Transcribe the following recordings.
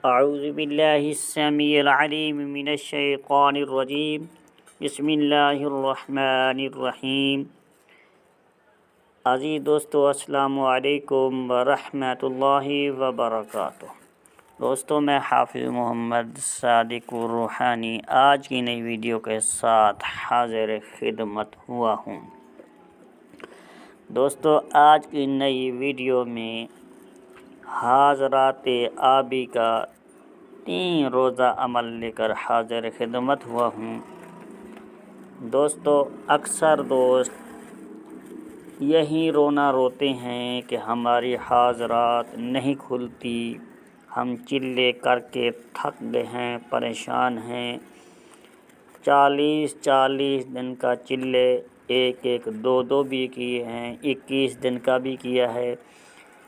اعوذ باللہ السمیع العلیم من الشیطان الرجیم بسم اللہ الرحمن الرحیم۔ عزیز دوستو، السلام علیکم ورحمۃ اللہ وبرکاتہ۔ دوستو، میں حافظ محمد صادق روحانی آج کی نئی ویڈیو کے ساتھ حاضر خدمت ہوا ہوں۔ دوستو، آج کی نئی ویڈیو میں حاضرات آبی کا 3 روزہ عمل لے کر حاضر خدمت ہوا ہوں۔ دوستو، اکثر دوست یہی رونا روتے ہیں کہ ہماری حاضرات نہیں کھلتی، ہم چلے کر کے تھک گئے ہیں، پریشان ہیں۔ 40 دن کا چلے، ایک 2 بھی کیے ہیں، 21 دن کا بھی کیا ہے،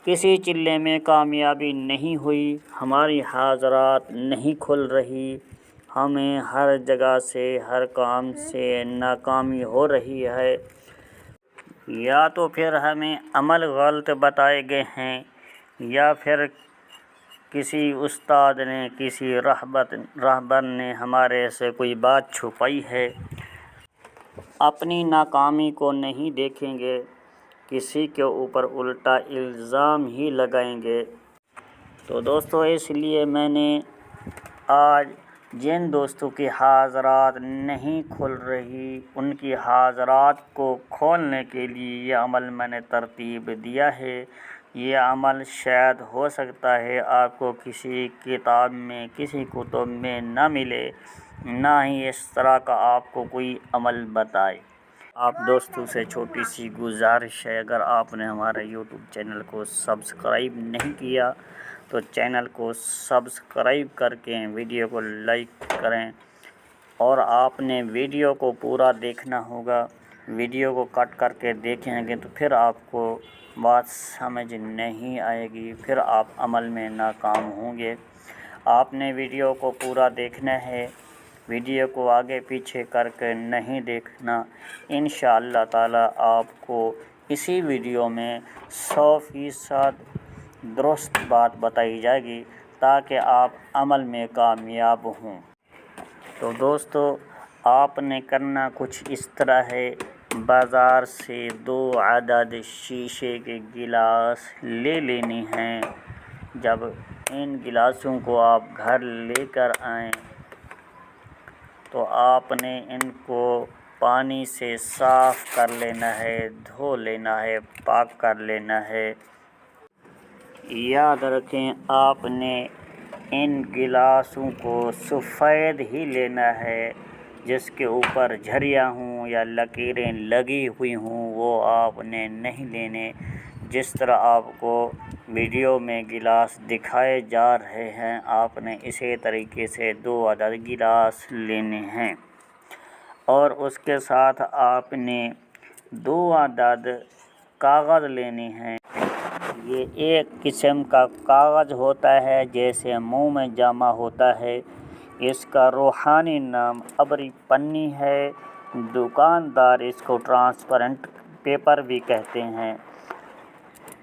کسی چلے میں کامیابی نہیں ہوئی، ہماری حاضرات نہیں کھل رہی، ہمیں ہر جگہ سے ہر کام سے ناکامی ہو رہی ہے، یا تو پھر ہمیں عمل غلط بتائے گئے ہیں، یا پھر کسی استاد نے، کسی رہبر نے ہمارے سے کوئی بات چھپائی ہے۔ اپنی ناکامی کو نہیں دیکھیں گے، کسی کے اوپر الٹا الزام ہی لگائیں گے۔ تو دوستو، اس لیے میں نے آج جن دوستوں کی حاضرات نہیں کھل رہی، ان کی حاضرات کو کھولنے کے لیے یہ عمل میں نے ترتیب دیا ہے۔ یہ عمل شاید ہو سکتا ہے آپ کو کسی کتاب میں، کسی کتب میں نہ ملے، نہ ہی اس طرح کا آپ کو کوئی عمل بتائے۔ آپ دوستوں سے چھوٹی سی گزارش ہے، اگر آپ نے ہمارے یوٹیوب چینل کو سبسکرائب نہیں کیا تو چینل کو سبسکرائب کر کے ویڈیو کو لائک کریں، اور آپ نے ویڈیو کو پورا دیکھنا ہوگا۔ ویڈیو کو کٹ کر کے دیکھیں گے تو پھر آپ کو بات سمجھ نہیں آئے گی، پھر آپ عمل میں ناکام ہوں گے۔ آپ نے ویڈیو کو پورا دیکھنا ہے، ویڈیو کو آگے پیچھے کر کے نہیں دیکھنا۔ انشاءاللہ تعالی آپ کو اسی ویڈیو میں 100% درست بات بتائی جائے گی تاکہ آپ عمل میں کامیاب ہوں۔ تو دوستو، آپ نے کرنا کچھ اس طرح ہے، بازار سے 2 عدد شیشے کے گلاس لے لینے ہیں۔ جب ان گلاسوں کو آپ گھر لے کر آئیں تو آپ نے ان کو پانی سے صاف کر لینا ہے، دھو لینا ہے، پاک کر لینا ہے۔ یاد رکھیں، آپ نے ان گلاسوں کو سفید ہی لینا ہے، جس کے اوپر جھریاں ہوں یا لکیریں لگی ہوئی ہوں وہ آپ نے نہیں لینے۔ جس طرح آپ کو ویڈیو میں گلاس دکھائے جا رہے ہیں، آپ نے اسی طریقے سے 2 عدد گلاس لینے ہیں، اور اس کے ساتھ آپ نے 2 عدد کاغذ لینے ہیں۔ یہ ایک قسم کا کاغذ ہوتا ہے جیسے منہ میں جمع ہوتا ہے، اس کا روحانی نام ابری پنی ہے، دکاندار اس کو ٹرانسپیرنٹ پیپر بھی کہتے ہیں،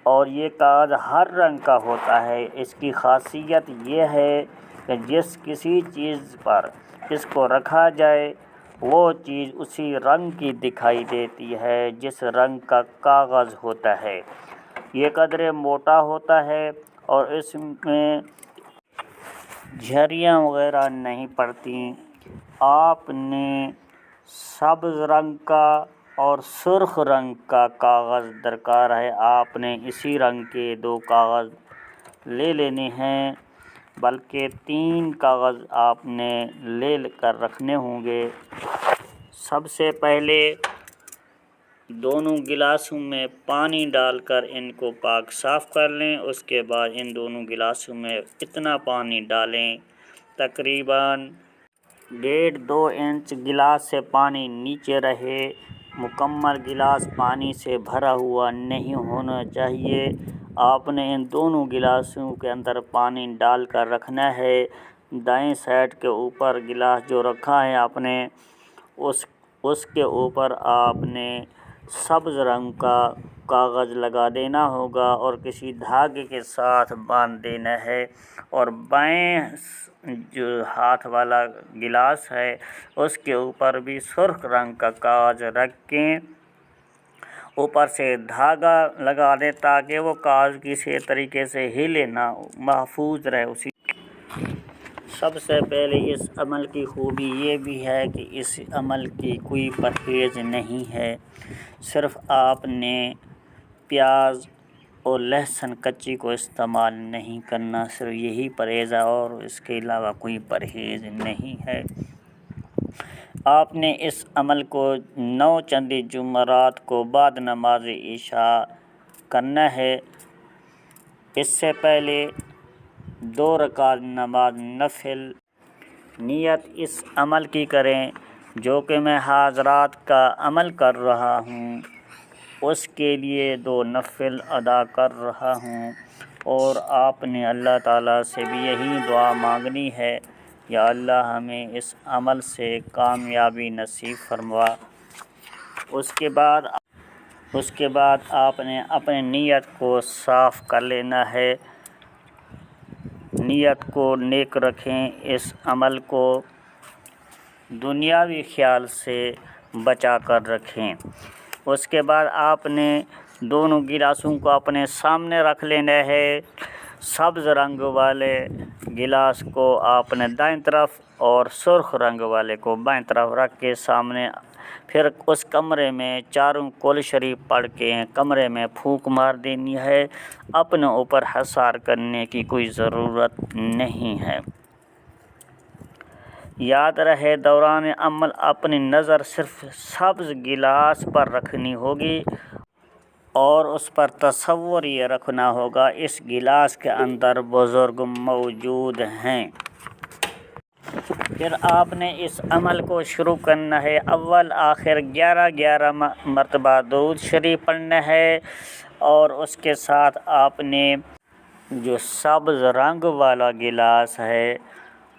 اور یہ کاغذ ہر رنگ کا ہوتا ہے۔ اس کی خاصیت یہ ہے کہ جس کسی چیز پر اس کو رکھا جائے وہ چیز اسی رنگ کی دکھائی دیتی ہے جس رنگ کا کاغذ ہوتا ہے۔ یہ قدرے موٹا ہوتا ہے اور اس میں جھریاں وغیرہ نہیں پڑتی۔ آپ نے سبز رنگ کا اور سرخ رنگ کا کاغذ درکار ہے، آپ نے اسی رنگ کے 2 کاغذ لے لینے ہیں، بلکہ 3 کاغذ آپ نے لے کر رکھنے ہوں گے۔ سب سے پہلے دونوں گلاسوں میں پانی ڈال کر ان کو پاک صاف کر لیں۔ اس کے بعد ان دونوں گلاسوں میں اتنا پانی ڈالیں، تقریباً 1.5-2 انچ گلاس سے پانی نیچے رہے، مکمل گلاس پانی سے بھرا ہوا نہیں ہونا چاہیے۔ آپ نے ان دونوں گلاسوں کے اندر پانی ڈال کر رکھنا ہے۔ دائیں سائڈ کے اوپر گلاس جو رکھا ہے آپ نے، اس کے اوپر آپ نے سبز رنگ کا کاغذ لگا دینا ہوگا اور کسی دھاگے کے ساتھ باندھ دینا ہے، اور بائیں جو ہاتھ والا گلاس ہے اس کے اوپر بھی سرخ رنگ کا کاغذ رکھ کے اوپر سے دھاگا لگا دیں تاکہ وہ کاغذ کسی طریقے سے ہلے نہ، محفوظ رہے اسی۔ سب سے پہلے اس عمل کی خوبی یہ بھی ہے کہ اس عمل کی کوئی پرہیز نہیں ہے، صرف آپ نے پیاز اور لہسن کچی کو استعمال نہیں کرنا، صرف یہی پرہیز ہے اور اس کے علاوہ کوئی پرہیز نہیں ہے۔ آپ نے اس عمل کو 9 چندی جمعرات کو بعد نماز عشاء کرنا ہے۔ اس سے پہلے 2 رکعت نماز نفل نیت اس عمل کی کریں جو کہ میں حضرات کا عمل کر رہا ہوں، اس کے لیے 2 نفل ادا کر رہا ہوں، اور آپ نے اللہ تعالیٰ سے بھی یہی دعا مانگنی ہے، یا اللہ ہمیں اس عمل سے کامیابی نصیب فرما۔ اس کے بعد آپ نے اپنی نیت کو صاف کر لینا ہے، نیت کو نیک رکھیں، اس عمل کو دنیاوی خیال سے بچا کر رکھیں۔ اس کے بعد آپ نے دونوں گلاسوں کو اپنے سامنے رکھ لینا ہے، سبز رنگ والے گلاس کو آپ نے دائیں طرف اور سرخ رنگ والے کو بائیں طرف رکھ کے سامنے، پھر اس کمرے میں چاروں کل شریف پڑھ کے کمرے میں پھونک مار دینی ہے، اپنے اوپر حصار کرنے کی کوئی ضرورت نہیں ہے۔ یاد رہے دوران عمل اپنی نظر صرف سبز گلاس پر رکھنی ہوگی اور اس پر تصور یہ رکھنا ہوگا اس گلاس کے اندر بزرگ موجود ہیں۔ پھر آپ نے اس عمل کو شروع کرنا ہے، اول آخر 11 مرتبہ درود شریف پڑھنا ہے، اور اس کے ساتھ آپ نے جو سبز رنگ والا گلاس ہے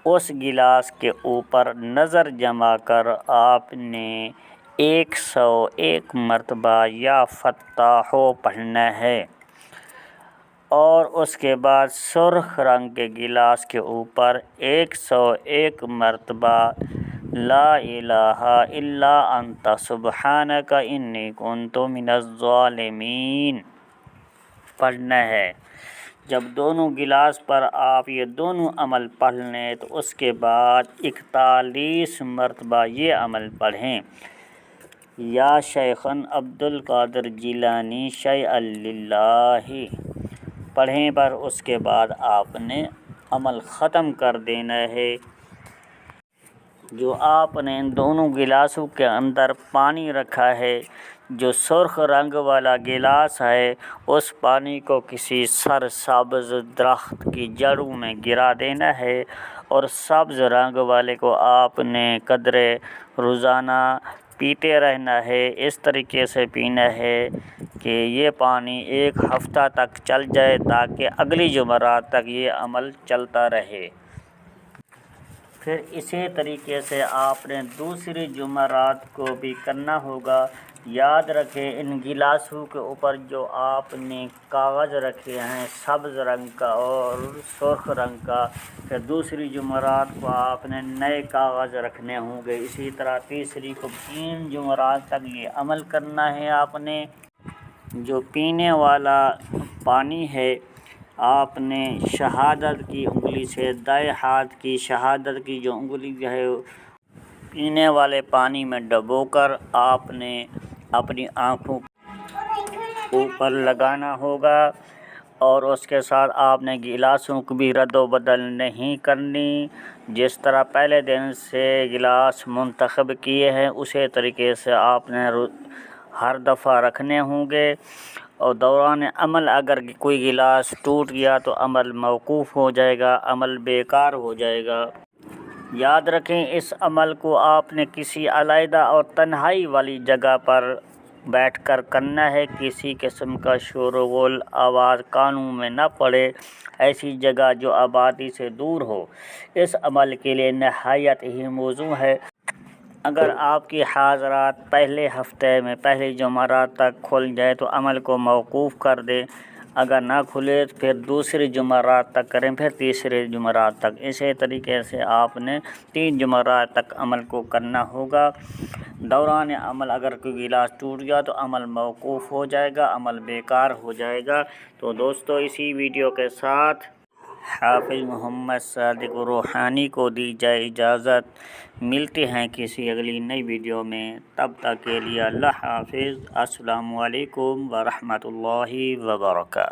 اس گلاس کے اوپر نظر جما کر آپ نے 101 مرتبہ یا فتاحو پڑھنا ہے، اور اس کے بعد سرخ رنگ کے گلاس کے اوپر 101 مرتبہ لا الہ الا انت سبحانک انی کنت من الظالمین پڑھنا ہے۔ جب دونوں گلاس پر آپ یہ دونوں عمل پڑھ لیں تو اس کے بعد 41 مرتبہ یہ عمل پڑھیں، یا شیخن عبد القادر جیلانی شیئا للہ پڑھیں پر اس کے بعد آپ نے عمل ختم کر دینا ہے۔ جو آپ نے ان دونوں گلاسوں کے اندر پانی رکھا ہے، جو سرخ رنگ والا گلاس ہے، اس پانی کو کسی سرسبز درخت کی جڑوں میں گرا دینا ہے، اور سبز رنگ والے کو آپ نے قدرے روزانہ پیتے رہنا ہے، اس طریقے سے پینا ہے کہ یہ پانی 1 ہفتہ تک چل جائے تاکہ اگلی جمعرات تک یہ عمل چلتا رہے۔ پھر اسی طریقے سے آپ نے دوسری جمعرات کو بھی کرنا ہوگا۔ یاد رکھیں ان گلاسوں کے اوپر جو آپ نے کاغذ رکھے ہیں سبز رنگ کا اور سرخ رنگ کا، پھر دوسری جمعرات کو آپ نے نئے کاغذ رکھنے ہوں گے، اسی طرح تیسری کو 3 جمعرات تک یہ عمل کرنا ہے۔ آپ نے جو پینے والا پانی ہے آپ نے شہادت کی انگلی سے دائیں ہاتھ کی شہادت کی جو انگلی ہے پینے والے پانی میں ڈبو کر آپ نے اپنی آنکھوں اوپر لگانا ہوگا، اور اس کے ساتھ آپ نے گلاسوں کو بھی رد و بدل نہیں کرنی، جس طرح پہلے دن سے گلاس منتخب کیے ہیں اسی طریقے سے آپ نے ہر دفعہ رکھنے ہوں گے، اور دوران عمل اگر کوئی گلاس ٹوٹ گیا تو عمل موقوف ہو جائے گا، عمل بیکار ہو جائے گا۔ یاد رکھیں اس عمل کو آپ نے کسی علیحدہ اور تنہائی والی جگہ پر بیٹھ کر کرنا ہے، کسی قسم کا شور و غل آواز کانوں میں نہ پڑے، ایسی جگہ جو آبادی سے دور ہو۔ اس عمل کے لیے نہایت ہی موزوں ہے اگر آپ کی حاضرات پہلے ہفتے میں پہلے جمعرات تک کھل جائے تو عمل کو موقوف کر دے، اگر نہ کھلے تو پھر دوسرے جمعرات تک کریں، پھر تیسرے جمعرات تک، اسی طریقے سے آپ نے 3 جمعرات تک عمل کو کرنا ہوگا۔ دوران عمل اگر کوئی گلاس ٹوٹ گیا تو عمل موقوف ہو جائے گا، عمل بیکار ہو جائے گا۔ تو دوستو اسی ویڈیو کے ساتھ حافظ محمد صادق روحانی کو دی جائے اجازت، ملتے ہیں کسی اگلی نئی ویڈیو میں، تب تک کے لیے اللہ حافظ، السلام علیکم ورحمۃ اللہ وبرکاتہ۔